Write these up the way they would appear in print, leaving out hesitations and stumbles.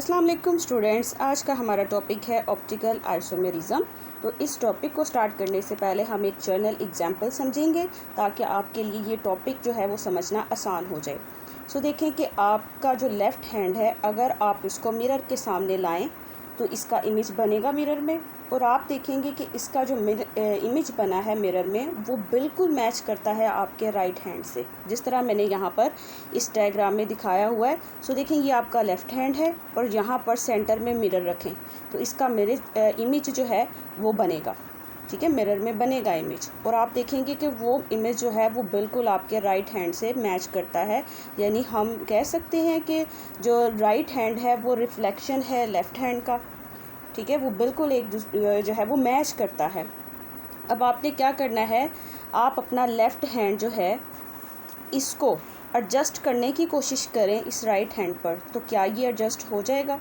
अस्सलाम वालेकुम स्टूडेंट्स, आज का हमारा टॉपिक है ऑप्टिकल आइसोमेरिज्म। तो इस टॉपिक को स्टार्ट करने से पहले हम एक जर्नल एग्जाम्पल समझेंगे ताकि आपके लिए ये टॉपिक जो है वो समझना आसान हो जाए। सो देखें कि आपका जो लेफ़्ट हैंड है, अगर आप इसको मिरर के सामने लाएं तो इसका इमेज बनेगा मिरर में, और आप देखेंगे कि इसका जो इमेज बना है मिरर में वो बिल्कुल मैच करता है आपके राइट हैंड से, जिस तरह मैंने यहाँ पर इस डायग्राम में दिखाया हुआ है। सो देखें ये आपका लेफ़्ट हैंड है और यहाँ पर सेंटर में मिरर रखें तो इसका इमेज जो है वो बनेगा। ठीक है, मिरर में बनेगा इमेज, और आप देखेंगे कि वो इमेज जो है वो बिल्कुल आपके राइट हैंड से मैच करता है। यानी हम कह सकते हैं कि जो राइट हैंड है वो रिफ्लेक्शन है लेफ़्ट हैंड का। ठीक है, वो बिल्कुल एक जो है वो मैच करता है। अब आपने क्या करना है, आप अपना लेफ़्ट हैंड जो है इसको एडजस्ट करने की कोशिश करें इस राइट हैंड पर, तो क्या ये एडजस्ट हो जाएगा?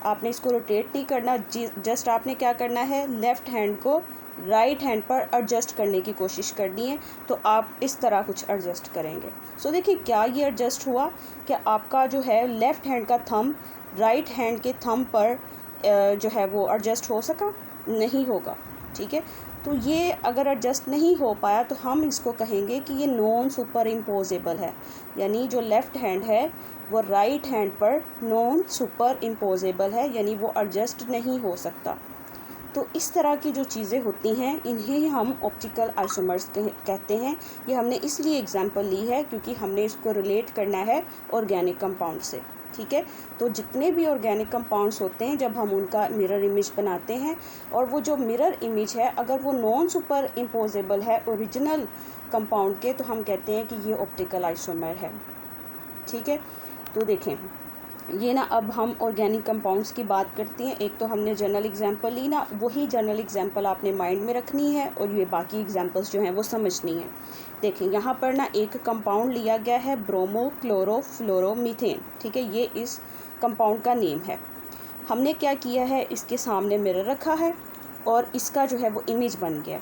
आपने इसको रोटेट नहीं करना, जस्ट आपने क्या करना है, लेफ़्ट हैंड को राइट हैंड पर एडजस्ट करने की कोशिश करनी है। तो आप इस तरह कुछ एडजस्ट करेंगे। सो देखिए क्या ये एडजस्ट हुआ कि आपका जो है लेफ़्ट हैंड का थंब राइट हैंड के थंब पर जो है वो एडजस्ट हो सका? नहीं होगा। ठीक है, तो ये अगर एडजस्ट नहीं हो पाया तो हम इसको कहेंगे कि ये नॉन सुपर इम्पोजेबल है। यानी जो लेफ़्ट हैंड है वो राइट हैंड पर नॉन सुपर इम्पोजेबल है, यानी वो एडजस्ट नहीं हो सकता। तो इस तरह की जो चीज़ें होती हैं इन्हें हम ऑप्टिकल आइसोमर्स कहते हैं। ये हमने इसलिए एग्जांपल ली है क्योंकि हमने इसको रिलेट करना है ऑर्गेनिक कंपाउंड से। ठीक है, तो जितने भी ऑर्गेनिक कंपाउंड्स होते हैं जब हम उनका मिरर इमेज बनाते हैं, और वो जो मिरर इमेज है अगर वो नॉन सुपर इम्पोजेबल है ओरिजिनल कंपाउंड के, तो हम कहते हैं कि ये ऑप्टिकल आइसोमर है। ठीक है, तो देखें ये ना, अब हम ऑर्गेनिक कंपाउंड्स की बात करते हैं। एक तो हमने जनरल एग्जांपल ली ना, वही जनरल एग्जांपल आपने माइंड में रखनी है और ये बाकी एग्जांपल्स जो हैं वो समझनी है। देखें यहाँ पर ना एक कंपाउंड लिया गया है ब्रोमो क्लोरो फ्लोरोमीथेन। ठीक है, ये इस कंपाउंड का नेम है। हमने क्या किया है, इसके सामने मिरर रखा है और इसका जो है वो इमेज बन गया।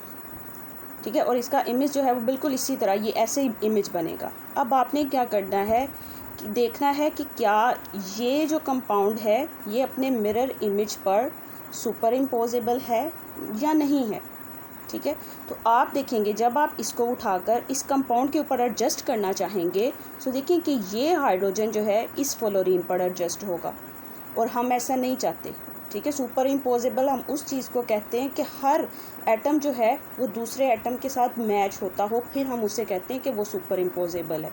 ठीक है, और इसका इमेज जो है वो बिल्कुल इसी तरह ये ऐसे ही इमेज बनेगा। अब आपने क्या करना है, देखना है कि क्या ये जो कंपाउंड है ये अपने मिरर इमेज पर सुपर इम्पोजेबल है या नहीं है। ठीक है, तो आप देखेंगे जब आप इसको उठाकर इस कंपाउंड के ऊपर एडजस्ट करना चाहेंगे तो देखें कि ये हाइड्रोजन जो है इस फ्लोरीन पर एडजस्ट होगा, और हम ऐसा नहीं चाहते। ठीक है, सुपर इम्पोजेबल हम उस चीज़ को कहते हैं कि हर एटम जो है वो दूसरे एटम के साथ मैच होता हो, फिर हम उसे कहते हैं कि वो सुपर इम्पोजेबल है।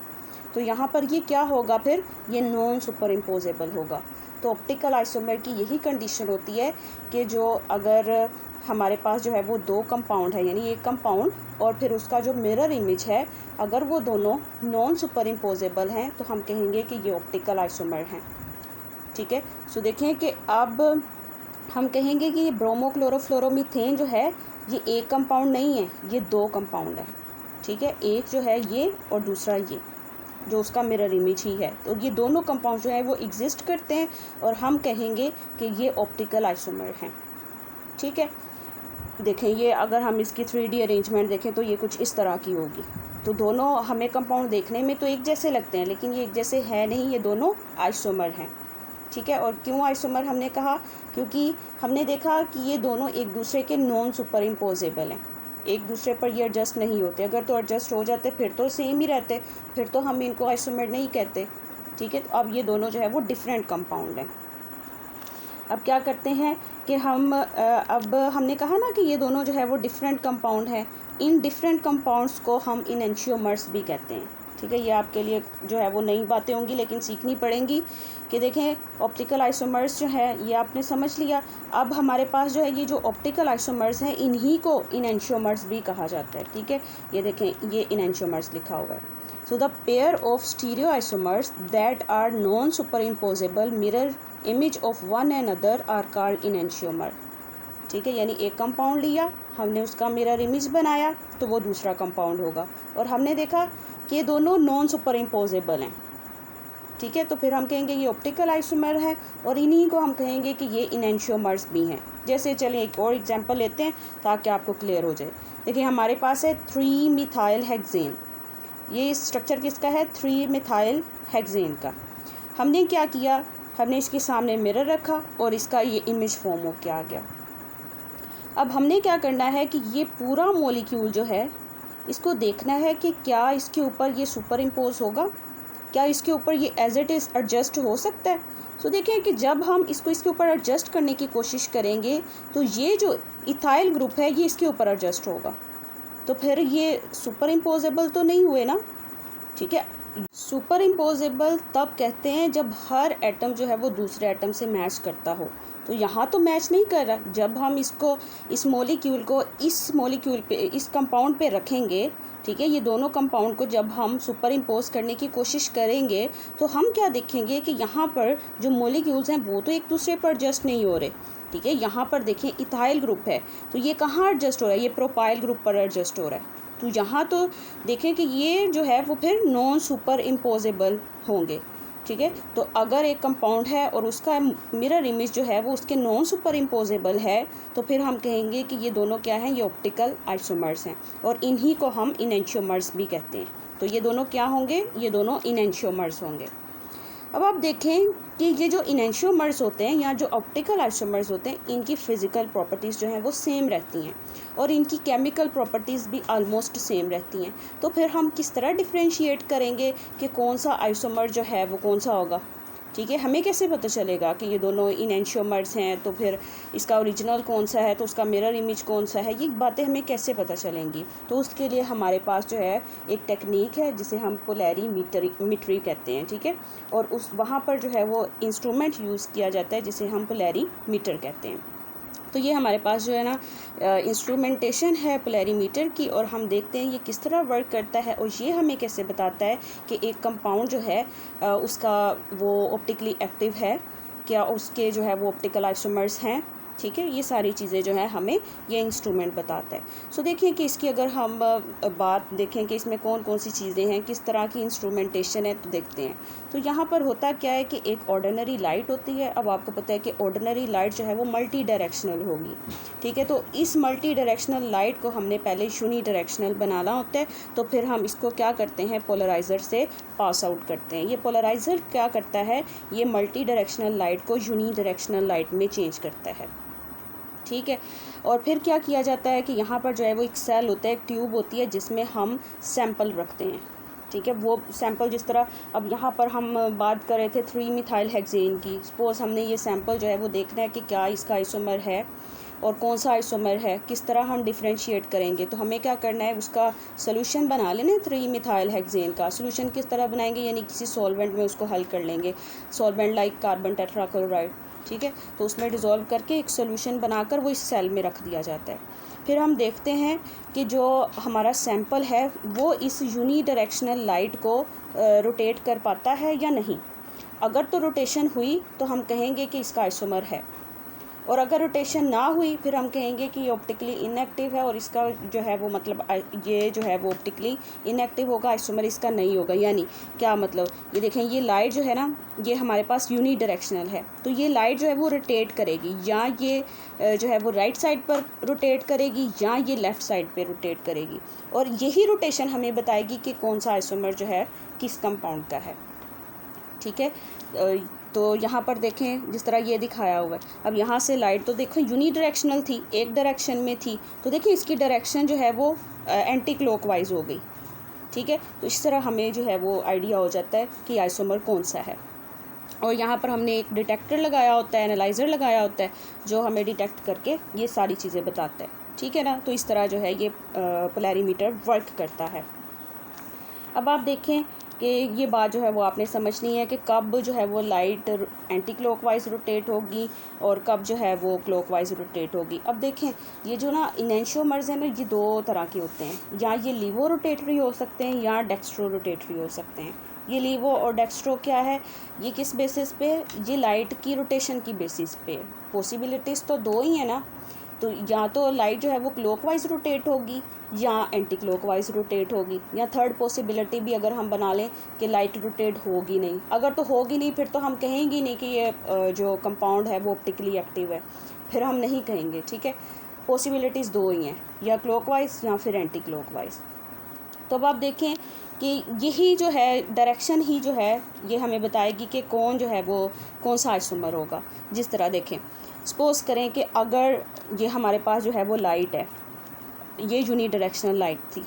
तो यहाँ पर ये क्या होगा, फिर ये नॉन सुपर इम्पोजेबल होगा। तो ऑप्टिकल आइसोमर की यही कंडीशन होती है कि जो अगर हमारे पास जो है वो दो कंपाउंड है, यानी एक कंपाउंड और फिर उसका जो मिरर इमेज है, अगर वो दोनों नॉन सुपर इम्पोजेबल हैं तो हम कहेंगे कि ये ऑप्टिकल आइसोमर हैं। ठीक है, सो देखें कि अब हम कहेंगे कि ये ब्रोमोक्लोरोफ्लोरोमीथेन जो है ये एक कंपाउंड नहीं है, ये दो कंपाउंड है। ठीक है, एक जो है ये और दूसरा ये जो उसका मिरर इमेज ही है। तो ये दोनों कंपाउंड जो है वो एग्जिस्ट करते हैं और हम कहेंगे कि ये ऑप्टिकल आइसोमर हैं। ठीक है, देखें ये अगर हम इसकी 3D अरेंजमेंट देखें तो ये कुछ इस तरह की होगी। तो दोनों हमें कंपाउंड देखने में तो एक जैसे लगते हैं, लेकिन ये एक जैसे है नहीं, ये दोनों आइसोमर हैं। ठीक है, और क्यों आइसोमर हमने कहा, क्योंकि हमने देखा कि ये दोनों एक दूसरे के नॉन सुपर इम्पोजेबल हैं, एक दूसरे पर ये एडजस्ट नहीं होते। अगर तो एडजस्ट हो जाते फिर तो सेम ही रहते, फिर तो हम इनको आइसोमर नहीं कहते। ठीक है, तो अब ये दोनों जो है वो डिफरेंट कंपाउंड हैं। अब क्या करते हैं कि हम अब हमने कहा ना कि ये दोनों जो है वो डिफरेंट कंपाउंड हैं। इन डिफरेंट कंपाउंड्स को हम इनेंशियोमर्स भी कहते हैं। ठीक है, ये आपके लिए जो है वो नई बातें होंगी लेकिन सीखनी पड़ेंगी। कि देखें ऑप्टिकल आइसोमर्स जो है ये आपने समझ लिया। अब हमारे पास जो है ये जो ऑप्टिकल आइसोमर्स हैं इन्हीं को इनेंशियोमर्स भी कहा जाता है। ठीक है, ये देखें ये इनेंशियोमर्स लिखा हुआ है। So the pair of stereoisomers that are non superimposable mirror image of one and other are called enantiomer. ठीक है, यानी एक कंपाउंड लिया, हमने उसका मिरर इमेज बनाया तो वो दूसरा कंपाउंड होगा, और हमने देखा कि ये दोनों नॉन सुपर इम्पोजेबल हैं। ठीक है, तो फिर हम कहेंगे ये ऑप्टिकल आइसोमर है, और इन्हीं को हम कहेंगे कि ये इनेंशियोमर्स भी हैं। जैसे चलें एक और एग्जांपल लेते हैं ताकि आपको क्लियर हो जाए। देखिए हमारे पास है 3 मिथाइल हेक्सेन। ये स्ट्रक्चर किसका है, 3 मिथाइल हेक्सेन का। हमने क्या किया, हमने इसके सामने मिरर रखा और इसका ये इमेज फॉर्म होके आ गया। अब हमने क्या करना है कि ये पूरा मॉलिक्यूल जो है इसको देखना है कि क्या इसके ऊपर ये सुपर इम्पोज होगा, क्या इसके ऊपर ये एज इट इज़ एडजस्ट हो सकता है। सो देखिए कि जब हम इसको इसके ऊपर एडजस्ट करने की कोशिश करेंगे तो ये जो इथाइल ग्रुप है ये इसके ऊपर एडजस्ट होगा, तो फिर ये सुपर इम्पोजेबल तो नहीं हुए ना। ठीक है, सुपर इम्पोजेबल तब कहते हैं जब हर एटम जो है वो दूसरे एटम से मैच करता हो। तो यहाँ तो मैच नहीं कर रहा। जब हम इसको इस मॉलिक्यूल पे इस कंपाउंड पे रखेंगे, ठीक है, ये दोनों कंपाउंड को जब हम सुपर इम्पोज करने की कोशिश करेंगे तो हम क्या देखेंगे कि यहाँ पर जो मॉलिक्यूल्स हैं वो तो एक दूसरे पर एडजस्ट नहीं हो रहे। ठीक है, यहाँ पर देखें इथाइल ग्रुप है तो ये कहाँ एडजस्ट हो रहा है, ये प्रोपाइल ग्रुप पर एडजस्ट हो रहा है। तो यहाँ तो देखें कि ये जो है वो फिर नॉन सुपर इम्पोजेबल होंगे। ठीक है, तो अगर एक कंपाउंड है और उसका मिरर इमेज जो है वो उसके नॉन सुपर इम्पोजेबल है तो फिर हम कहेंगे कि ये दोनों क्या हैं, ये ऑप्टिकल आइसोमर्स हैं और इन्हीं को हम इनेंशियोमर्स भी कहते हैं। तो ये दोनों क्या होंगे, ये दोनों इनेंशियोमर्स होंगे। अब आप देखें कि ये जो इनेंशियोमर्स होते हैं या जो ऑप्टिकल आइसोमर्स होते हैं, इनकी फ़िज़िकल प्रॉपर्टीज़ जो हैं वो सेम रहती हैं और इनकी केमिकल प्रॉपर्टीज़ भी आलमोस्ट सेम रहती हैं। तो फिर हम किस तरह डिफ्रेंशिएट करेंगे कि कौन सा आइसोमर जो है वो कौन सा होगा। ठीक है, हमें कैसे पता चलेगा कि ये दोनों इनेंशियोमर्स हैं, तो फिर इसका ओरिजिनल कौन सा है, तो उसका मिरर इमेज कौन सा है, ये बातें हमें कैसे पता चलेंगी। तो उसके लिए हमारे पास जो है एक टेक्निक है जिसे हम पोलैरीमीट्री कहते हैं। ठीक है, और वहाँ पर जो है वो इंस्ट्रूमेंट यूज़ किया जाता है जिसे हम पोलैरीमीटर कहते हैं। तो ये हमारे पास जो है ना इंस्ट्रूमेंटेशन है पोलैरीमीटर की, और हम देखते हैं ये किस तरह वर्क करता है और ये हमें कैसे बताता है कि एक कंपाउंड जो है उसका वो ऑप्टिकली एक्टिव है, क्या उसके जो है वो ऑप्टिकल आइसोमर्स हैं। ठीक है, ये सारी चीज़ें जो है हमें ये इंस्ट्रूमेंट बताता है। सो देखिए कि इसकी अगर हम बात देखें कि इसमें कौन कौन सी चीज़ें हैं, किस तरह की इंस्ट्रूमेंटेशन है, तो देखते हैं। तो यहाँ पर होता क्या है कि एक ऑर्डिनरी लाइट होती है। अब आपको पता है कि ऑर्डिनरी लाइट जो है वो मल्टी डायरेक्शनल होगी। ठीक है, तो इस मल्टी डायरेक्शनल लाइट को हमने पहले यूनी डायरेक्शनल बनाना होता है, तो फिर हम इसको क्या करते हैं, पोलराइज़र से पास आउट करते हैं। ये पोलराइज़र क्या करता है, ये मल्टी डायरेक्शनल लाइट को यूनी डायरेक्शनल लाइट में चेंज करता है। ठीक है, और फिर क्या किया जाता है कि यहाँ पर जो है वो एक सेल होता है, एक ट्यूब होती है जिसमें हम सैंपल रखते हैं। ठीक है, वो सैंपल जिस तरह अब यहाँ पर हम बात कर रहे थे 3 मिथाइल हेक्सेन की। सपोज़ हमने ये सैंपल जो है वो देखना है कि क्या इसका आइसोमर है और कौन सा आइसोमर है, किस तरह हम डिफ्रेंशिएट करेंगे। तो हमें क्या करना है, उसका सोल्यूशन बना लेना। 3 मिथाइल हेक्सेन का सोल्यूशन किस तरह बनाएंगे, यानी किसी सॉल्वेंट में उसको हल कर लेंगे, सॉल्वेंट लाइक कार्बन टेट्राक्लोराइड। ठीक है, तो उसमें डिज़ोल्व करके एक सोल्यूशन बनाकर वो इस सेल में रख दिया जाता है। फिर हम देखते हैं कि जो हमारा सैंपल है वो इस यूनी डायरेक्शनल लाइट को रोटेट कर पाता है या नहीं। अगर तो रोटेशन हुई तो हम कहेंगे कि इसका आइसोमर है, और अगर रोटेशन ना हुई फिर हम कहेंगे कि ये ऑप्टिकली इनएक्टिव है और इसका जो है वो मतलब ये जो है वो ऑप्टिकली इनएक्टिव होगा, आइसोमर इसका नहीं होगा। यानी क्या मतलब, ये देखें ये लाइट जो है ना ये हमारे पास यूनी डायरेक्शनल है, तो ये लाइट जो है वो रोटेट करेगी, या ये जो है वो राइट साइड पर रोटेट करेगी या ये लेफ़्ट साइड पर रोटेट करेगी, और यही रोटेशन हमें बताएगी कि कौन सा आइसोमर जो है किस कंपाउंड का है। ठीक है, तो यहाँ पर देखें जिस तरह ये दिखाया हुआ है। अब यहाँ से लाइट तो देखो यूनी डायरेक्शनल थी, एक डायरेक्शन में थी, तो देखिए इसकी डायरेक्शन जो है वो एंटी क्लॉकवाइज हो गई। ठीक है, तो इस तरह हमें जो है वो आइडिया हो जाता है कि आइसोमर कौन सा है। और यहाँ पर हमने एक डिटेक्टर लगाया होता है, एनालाइज़र लगाया होता है, जो हमें डिटेक्ट करके ये सारी चीज़ें बताता है। ठीक है ना, तो इस तरह जो है ये पोलैरीमीटर वर्क करता है। अब आप देखें कि ये बात जो है वो आपने समझनी है कि कब जो है वो लाइट एंटी क्लॉकवाइज रोटेट होगी और कब जो है वो क्लॉकवाइज रोटेट होगी। अब देखें ये जो ना इनेंशियोमर्स हैं ना, ये 2 तरह के होते हैं, या ये लीवो रोटेटरी हो सकते हैं या डेक्स्ट्रो रोटेटरी हो सकते हैं। ये लीवो और डेक्स्ट्रो क्या है, ये किस बेसिस पे, ये लाइट की रोटेशन की बेसिस पे। पॉसिबिलिटीज़ तो 2 ही है ना, तो या तो लाइट जो है वो क्लॉकवाइज रोटेट होगी या एंटी क्लॉकवाइज रोटेट होगी, या थर्ड पॉसिबिलिटी भी अगर हम बना लें कि लाइट रोटेट होगी नहीं। अगर तो होगी नहीं फिर तो हम कहेंगे नहीं कि ये जो कंपाउंड है वो ऑप्टिकली एक्टिव है, फिर हम नहीं कहेंगे। ठीक है, पॉसिबिलिटीज़ 2 ही हैं, या क्लॉकवाइज या फिर एंटी क्लॉकवाइज। तो अब आप देखें कि यही जो है डायरेक्शन ही जो है ये हमें बताएगी कि कौन जो है वो कौन सा आइसोमर होगा। जिस तरह देखें, सपोज़ करें कि अगर ये हमारे पास जो है वो लाइट है, ये यूनिडायरेक्शनल लाइट थी,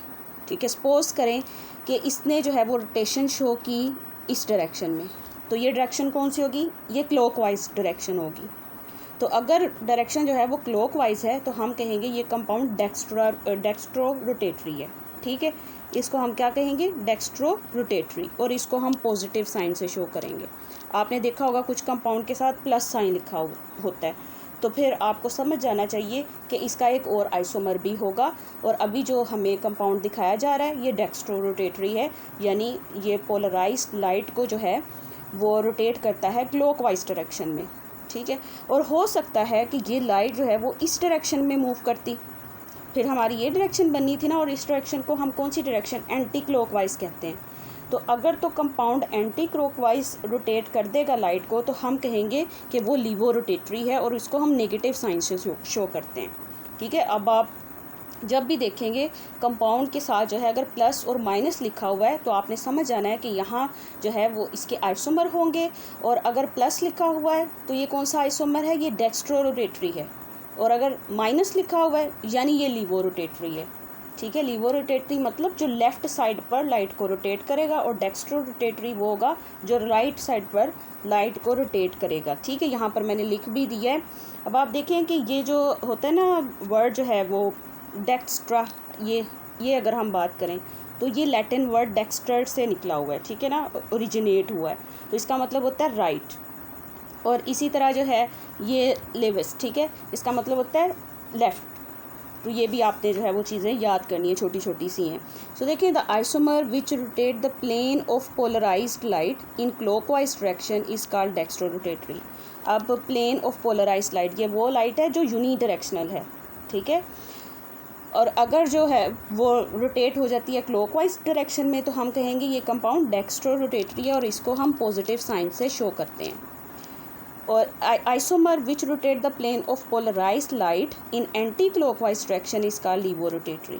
ठीक है। सपोज़ करें कि इसने जो है वो रोटेशन शो की इस डायरेक्शन में, तो ये डायरेक्शन कौन सी होगी? ये क्लॉकवाइज डायरेक्शन होगी। तो अगर डायरेक्शन जो है वो क्लॉकवाइज है तो हम कहेंगे ये कंपाउंड डेक्स्ट्रो रोटेटरी है, ठीक है। इसको हम क्या कहेंगे? डेक्स्ट्रो रोटेटरी, और इसको हम पॉजिटिव साइन से शो करेंगे। आपने देखा होगा कुछ कंपाउंड के साथ प्लस साइन लिखा होता है, तो फिर आपको समझ जाना चाहिए कि इसका एक और आइसोमर भी होगा। और अभी जो हमें कंपाउंड दिखाया जा रहा है ये डेक्स्ट्रो रोटेटरी है, यानी ये पोलराइज्ड लाइट को जो है वो रोटेट करता है क्लॉकवाइज डायरेक्शन में, ठीक है। और हो सकता है कि ये लाइट जो है वो इस डायरेक्शन में मूव करती, फिर हमारी ये डायरेक्शन बननी थी ना, और इस डायरेक्शन को हम कौन सी डायरेक्शन? एंटी क्लॉकवाइज कहते हैं। तो अगर तो कंपाउंड एंटी क्लॉकवाइज रोटेट कर देगा लाइट को, तो हम कहेंगे कि वो लीवो रोटेटरी है, और इसको हम नेगेटिव साइन से शो करते हैं, ठीक है। अब आप जब भी देखेंगे कंपाउंड के साथ जो है अगर प्लस और माइनस लिखा हुआ है तो आपने समझ जाना है कि यहाँ जो है वो इसके आइसोमर होंगे, और अगर प्लस लिखा हुआ है तो ये कौन सा आइसोमर है? ये डेक्स्ट्रो रोटेटरी है। और अगर माइनस लिखा हुआ है यानी ये लीवो रोटेटरी है, ठीक है। लीवो रोटेटरी मतलब जो लेफ़्ट साइड पर लाइट को रोटेट करेगा, और डेक्स्ट्रो रोटेटरी वो होगा जो राइट साइड पर लाइट को रोटेट करेगा, ठीक है। यहाँ पर मैंने लिख भी दिया है। अब आप देखें कि ये जो होता है ना वर्ड जो है वो डेक्स्ट्रा, ये अगर हम बात करें तो ये लैटिन वर्ड डेक्स्टर से निकला हुआ है, ठीक है ना, ओरिजिनेट हुआ है। तो इसका मतलब होता है राइट। और इसी तरह जो है ये लेविस, ठीक है, इसका मतलब होता है लेफ़्ट। तो ये भी आपने जो है वो चीज़ें याद करनी है, छोटी छोटी सी हैं। सो देखिए, the isomer which rotate the plane of polarized light in clockwise direction is called dextro rotatory. अब प्लेन ऑफ पोलराइज्ड लाइट, ये वो लाइट है जो यूनी डायरेक्शनल है, ठीक है। और अगर जो है वो रोटेट हो जाती है क्लॉकवाइज डायरेक्शन में तो हम कहेंगे ये कंपाउंड डेक्स्ट्रो रोटेटरी है, और इसको हम पॉजिटिव साइन से शो करते हैं। और isomer which rotate the plane of polarized light in anti clockwise direction is called levo rotatory,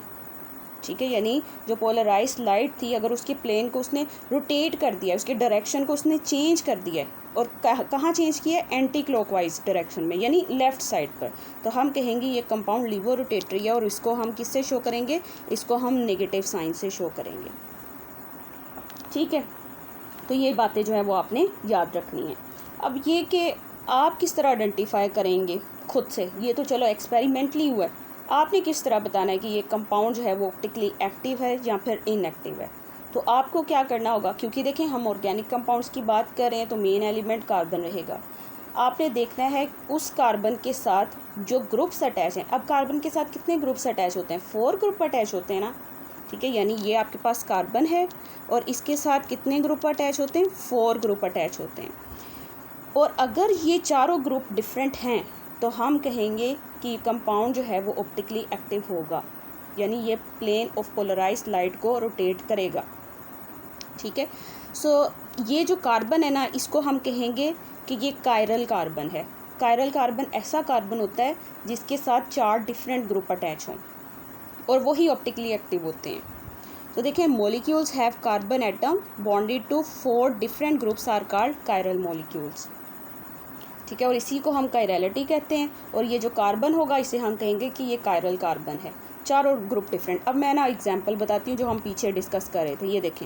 ठीक है। यानी जो पोलराइज्ड लाइट थी अगर उसके प्लेन को उसने रोटेट कर दिया, उसके डायरेक्शन को उसने चेंज कर दिया, और कहाँ चेंज किया? एंटी क्लॉकवाइज डायरेक्शन में, यानी लेफ़्ट साइड पर, तो हम कहेंगे ये कंपाउंड लीवो रोटेटरी है। और इसको हम किससे शो करेंगे? इसको हम नेगेटिव साइन से शो करेंगे, ठीक है। तो ये बातें जो है वो आपने याद रखनी है। अब ये कि आप किस तरह आइडेंटिफाई करेंगे खुद से, ये तो चलो एक्सपेरिमेंटली हुआ है, आपने किस तरह बताना है कि ये कंपाउंड जो है वो ऑप्टिकली एक्टिव है या फिर इनएक्टिव है। तो आपको क्या करना होगा, क्योंकि देखें हम ऑर्गेनिक कंपाउंड्स की बात कर रहे हैं तो मेन एलिमेंट कार्बन रहेगा। आपने देखना है उस कार्बन के साथ जो ग्रुप्स अटैच हैं। अब कार्बन के साथ कितने ग्रुप्स अटैच होते हैं? 4 ग्रुप अटैच होते हैं ना, ठीक है। यानी ये आपके पास कार्बन है और इसके साथ कितने ग्रुप अटैच होते हैं? 4 ग्रुप अटैच होते हैं। और अगर ये चारों ग्रुप डिफरेंट हैं तो हम कहेंगे कि कंपाउंड जो है वो ऑप्टिकली एक्टिव होगा, यानी ये प्लेन ऑफ पोलराइज्ड लाइट को रोटेट करेगा, ठीक है। सो ये जो कार्बन है ना, इसको हम कहेंगे कि ये कायरल कार्बन है। कायरल कार्बन ऐसा कार्बन होता है जिसके साथ 4 डिफरेंट ग्रुप अटैच हों, और वही ऑप्टिकली एक्टिव होते हैं। तो देखें, molecules have carbon atom bonded to 4 different groups are called chiral molecules, ठीक है। और इसी को हम कायरलिटी कहते हैं। और ये जो कार्बन होगा इसे हम कहेंगे कि ये कायरल कार्बन है, चारों ग्रुप डिफरेंट। अब मैं ना एग्जांपल बताती हूँ जो हम पीछे डिस्कस कर रहे थे। ये देखें,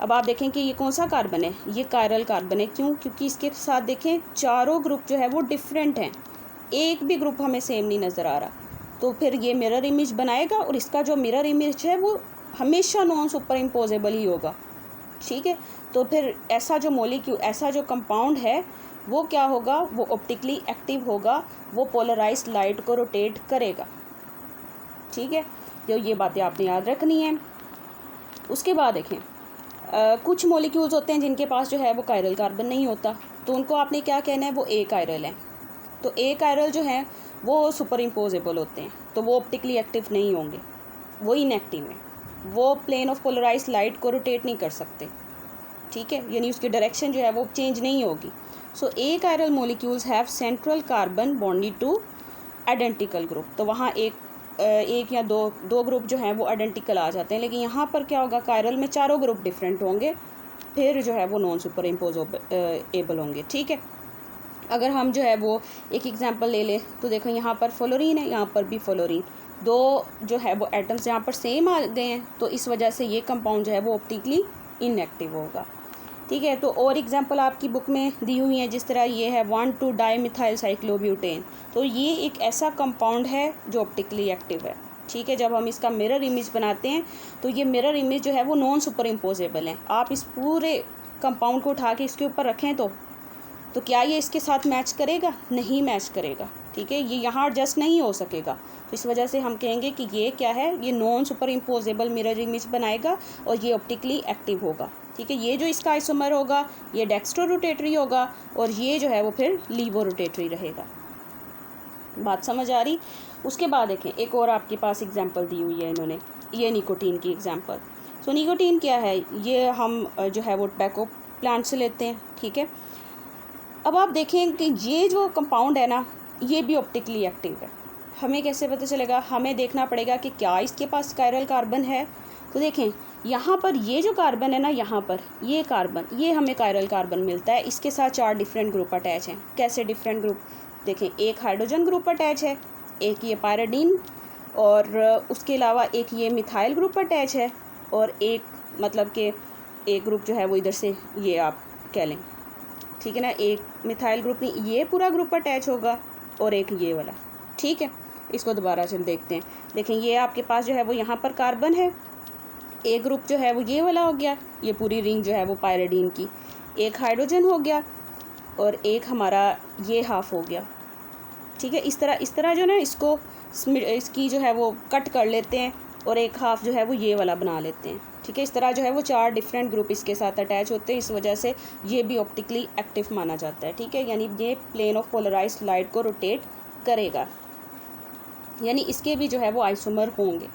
अब आप देखें कि ये कौन सा कार्बन है? ये कायरल कार्बन है। क्यों? क्योंकि इसके साथ देखें चारों ग्रुप जो है वो डिफरेंट हैं, एक भी ग्रुप हमें सेम नहीं नज़र आ रहा। तो फिर ये मिरर इमेज बनाएगा, और इसका जो मिरर इमेज है वो हमेशा नॉन सुपर इम्पोजेबल ही होगा, ठीक है। तो फिर ऐसा जो मॉलिक्यूल, ऐसा जो कंपाउंड है वो क्या होगा? वो ऑप्टिकली एक्टिव होगा, वो पोलराइज्ड लाइट को रोटेट करेगा, ठीक है। जो ये बातें आपने याद रखनी है। उसके बाद देखें कुछ मॉलिक्यूल्स होते हैं जिनके पास जो है वो कायरल कार्बन नहीं होता, तो उनको आपने क्या कहना है? वो ए कायरल है। तो ए कायरल जो हैं वो सुपर इम्पोजेबल होते हैं, तो वो ऑप्टिकली एक्टिव नहीं होंगे, वो इनएक्टिव हैं, वो प्लेन ऑफ पोलराइज्ड लाइट को रोटेट नहीं कर सकते, ठीक है। यानी उसकी डायरेक्शन जो है वो चेंज नहीं होगी। So a chiral molecules have central carbon bonded to identical group. तो वहाँ एक एक या दो ग्रुप जो हैं वो आइडेंटिकल आ जाते हैं, लेकिन यहाँ पर क्या होगा, कायरल में चारों ग्रुप डिफरेंट होंगे, फिर जो है वो नॉन सुपर इम्पोजेबल होंगे। ठीक है, अगर हम जो है वो एक एग्जांपल ले लें तो देखो यहाँ पर फ्लोरीन है, यहाँ पर भी फ्लोरीन, दो जो है वो एटम्स यहाँ पर सेम आ गए हैं, तो इस वजह से ये कंपाउंड जो है वो ऑप्टिकली इनएक्टिव होगा। ठीक है, तो और एग्जांपल आपकी बुक में दी हुई है, जिस तरह ये है 1,2-डाइमिथाइल साइक्लोब्यूटेन, तो ये एक ऐसा कंपाउंड है जो ऑप्टिकली एक्टिव है। ठीक है, जब हम इसका मिरर इमेज बनाते हैं तो ये मिरर इमेज जो है वो नॉन सुपर इम्पोजेबल है। आप इस पूरे कंपाउंड को उठा के इसके ऊपर रखें तो क्या ये इसके साथ मैच करेगा? नहीं मैच करेगा। ठीक है, ये यहाँ एडजस्ट नहीं हो सकेगा, तो इस वजह से हम कहेंगे कि ये क्या है, ये non superimposable mirror image बनाएगा और ये ऑप्टिकली एक्टिव होगा। ठीक है, ये जो इसका आइसोमर होगा ये डेक्स्ट्रो रोटेटरी होगा और ये जो है वो फिर लीवो रोटेटरी रहेगा। बात समझ आ रही? उसके बाद देखें, एक और आपके पास एग्जांपल दी हुई है इन्होंने, ये निकोटीन की एग्जांपल। सो निकोटीन क्या है, ये हम जो है वो टबैको प्लांट से लेते हैं। ठीक है, अब आप देखें कि ये जो कंपाउंड है ना, ये भी ऑप्टिकली एक्टिव है। हमें कैसे पता चलेगा? हमें देखना पड़ेगा कि क्या इसके पास कायरल कार्बन है। तो देखें यहाँ पर ये जो कार्बन है ना, यहाँ पर ये कार्बन, ये हमें कायरल कार्बन मिलता है, इसके साथ 4 डिफरेंट ग्रुप अटैच हैं। कैसे डिफरेंट ग्रुप? देखें, एक हाइड्रोजन ग्रुप अटैच है, एक ये पायरिडीन, और उसके अलावा एक ये मिथाइल ग्रुप अटैच है, और एक मतलब कि एक ग्रुप जो है वो इधर से ये आप कह लें। ठीक है ना, एक मिथाइल ग्रुप नहीं, ये पूरा ग्रुप अटैच होगा और एक ये वाला। ठीक है, इसको दोबारा से देखते हैं। देखें, ये आपके पास जो है वो यहाँ पर कार्बन है, एक ग्रुप जो है वो ये वाला हो गया, ये पूरी रिंग जो है वो पायरिडीन की, एक हाइड्रोजन हो गया और एक हमारा ये हाफ हो गया। ठीक है, इस तरह जो ना इसको इसकी जो है वो कट कर लेते हैं और एक हाफ जो है वो ये वाला बना लेते हैं। ठीक है, इस तरह जो है वो 4 डिफरेंट ग्रुप इसके साथ अटैच होते हैं, इस वजह से ये भी ऑप्टिकली एक्टिव माना जाता है। ठीक है, यानी ये प्लेन ऑफ पोलराइज्ड लाइट को रोटेट करेगा, यानी इसके भी जो है वो आइसोमर होंगे।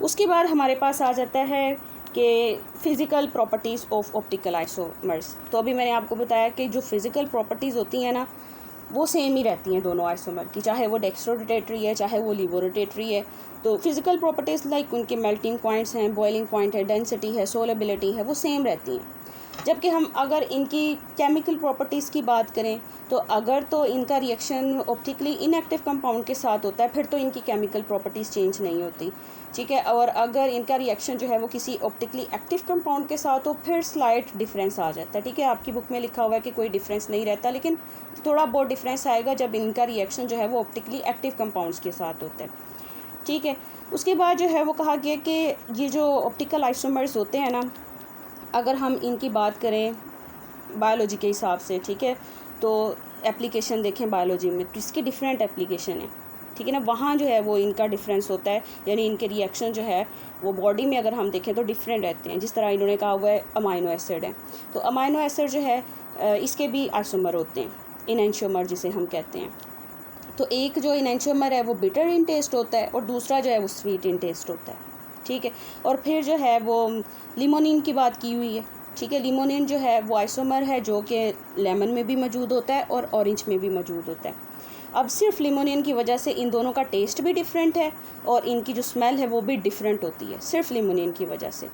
उसके बाद हमारे पास आ जाता है कि physical properties of optical isomers. तो अभी मैंने आपको बताया कि जो फ़िज़िकल प्रॉपर्टीज़ होती हैं ना, वो सेम ही रहती हैं दोनों आइसोमर की, चाहे वो डेक्स्ट्रो रोटेटरी है चाहे वो लीवो रोटेटरी है। तो फिज़िकल प्रॉपर्टीज़ लाइक उनके मेल्टिंग पॉइंट्स हैं, बॉइलिंग पॉइंट है, डेंसिटी है, सोलेबिलिटी है, वो सेम रहती हैं। जबकि हम अगर इनकी केमिकल प्रॉपर्टीज़ की बात करें तो अगर तो इनका रिएक्शन ऑप्टिकली इनएक्टिव कंपाउंड के साथ होता है, फिर तो इनकी केमिकल प्रॉपर्टीज़ चेंज नहीं होती। ठीक है, और अगर इनका रिएक्शन जो है वो किसी ऑप्टिकली एक्टिव कंपाउंड के साथ हो, फिर स्लाइट डिफरेंस आ जाता है। ठीक है, आपकी बुक में लिखा हुआ है कि कोई डिफरेंस नहीं रहता, लेकिन थोड़ा बहुत डिफरेंस आएगा जब इनका रिएक्शन जो है वो ऑप्टिकली एक्टिव कंपाउंड्स के साथ होता है। ठीक है, उसके बाद जो है वो कहा गया कि ये जो ऑप्टिकल आइसोमर्स होते हैं ना, अगर हम इनकी बात करें बायोलॉजी के हिसाब से, ठीक है, तो एप्लीकेशन देखें बायोलॉजी में तो इसकी डिफरेंट एप्लीकेशन है। ठीक है ना, वहाँ जो है वो इनका डिफरेंस होता है, यानी इनके रिएक्शन जो है वो बॉडी में अगर हम देखें तो डिफरेंट रहते हैं। जिस तरह इन्होंने कहा हुआ है अमाइनो एसिड है, तो अमाइनो एसिड जो है इसके भी आइसोमर होते हैं, इनएंशियोमर जिसे हम कहते हैं। तो एक जो इनएंशियोमर है वो बिटर इन टेस्ट होता है और दूसरा जो है वो स्वीट इन टेस्ट होता है। ठीक है, और फिर जो है वो लिमोनिन की बात की हुई है। ठीक है, लिमोनिन जो है वो आइसोमर है जो कि लेमन में भी मौजूद होता है और ऑरेंज में भी मौजूद होता है। अब सिर्फ लिमोनिन की वजह से इन दोनों का टेस्ट भी डिफरेंट है और इनकी जो स्मेल है वो भी डिफरेंट होती है, सिर्फ लिमोनिन की वजह से।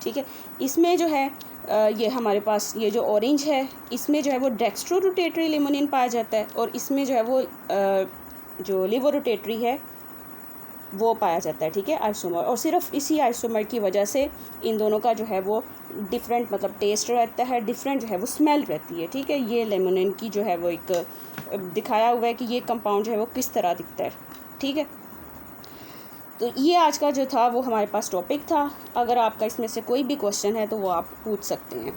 ठीक है, इसमें जो है ये हमारे पास ये जो ऑरेंज है, इसमें जो है वो डेक्स्ट्रो रोटेटरी लिमोनिन पाया जाता है और इसमें जो है वो जो लीवो रोटेटरी है वो पाया जाता है। ठीक है, आइसोमर, और सिर्फ इसी आइसोमर की वजह से इन दोनों का जो है वो डिफरेंट मतलब टेस्ट रहता है, डिफरेंट जो है वो स्मेल रहती है। ठीक है, ये लिमोनिन की जो है वो एक दिखाया हुआ है कि ये कंपाउंड जो है वो किस तरह दिखता है। ठीक है, तो ये आज का जो था वो हमारे पास टॉपिक था। अगर आपका इसमें से कोई भी क्वेश्चन है तो वो आप पूछ सकते हैं।